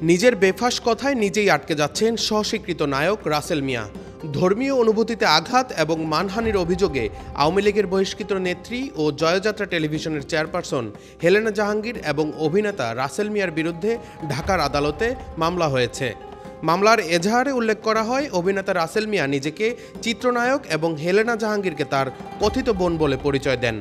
নিজের বেফাঁস কথায় নিজেই আটকে যাচ্ছেন স্বস্বীকৃত নায়ক রাসেল মিয়া। ধর্মীয় অনুভূতিতে আঘাত এবং মানহানির অভিযোগে আওয়ামী লীগের বহিষ্কৃত নেত্রী ও জয়যাত্রা টেলিভিশনের চেয়ারপারসন হেলেনা জাহাঙ্গীর এবং অভিনেতা রাসেল মিয়ার বিরুদ্ধে ঢাকার আদালতে মামলা হয়েছে। মামলার এজাহারে উল্লেখ করা হয়, অভিনেতা রাসেল মিয়া নিজেকে চিত্রনায়ক এবং হেলেনা জাহাঙ্গীরকে তার কথিত বোন বলে পরিচয় দেন।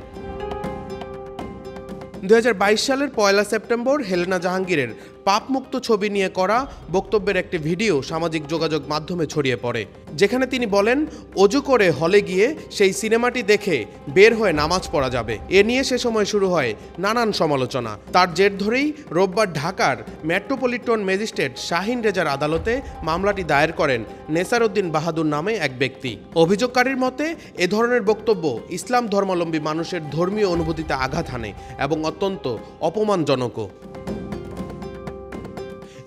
2022 সালের 1 সেপ্টেম্বর হেলেনা জাহাঙ্গীরের পাপমুক্ত ছবি নিয়ে করা বক্তব্যের একটি ভিডিও সামাজিক যোগাযোগ মাধ্যমে ছড়িয়ে পড়ে, যেখানে তিনি বলেন অজু করে হলে গিয়ে সেই সিনেমাটি দেখে বের হয়ে নামাজ পড়া যাবে। এ নিয়ে সে সময় শুরু হয় নানান সমালোচনা। তার জের ধরেই রোববার ঢাকার মেট্রোপলিটন ম্যাজিস্ট্রেট শাহিন রেজার আদালতে মামলাটি দায়ের করেন নেসার উদ্দিন বাহাদুর নামে এক ব্যক্তি। অভিযোগকারীর মতে এ ধরনের বক্তব্য ইসলাম ধর্মাবলম্বী মানুষের ধর্মীয় অনুভূতিতে আঘাত হানে এবং অত্যন্ত অপমানজনকও।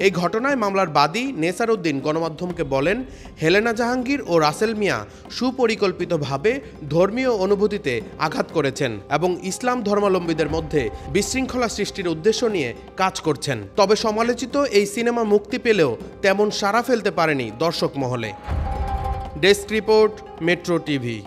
এই ঘটনায় মামলার বাদী নেসার উদ্দিন গণমাধ্যমকে বলেন, হেলেনা জাহাঙ্গীর ও রাসেল মিয়া সুপরিকল্পিতভাবে ধর্মীয় অনুভূতিতে আঘাত করেছেন এবং ইসলাম ধর্মাবলম্বীদের মধ্যে বিশৃঙ্খলা সৃষ্টির উদ্দেশ্য নিয়ে কাজ করছেন। তবে সমালোচিত এই সিনেমা মুক্তি পেলেও তেমন সাড়া ফেলতে পারেনি দর্শক মহলে। Desk report, metro TV.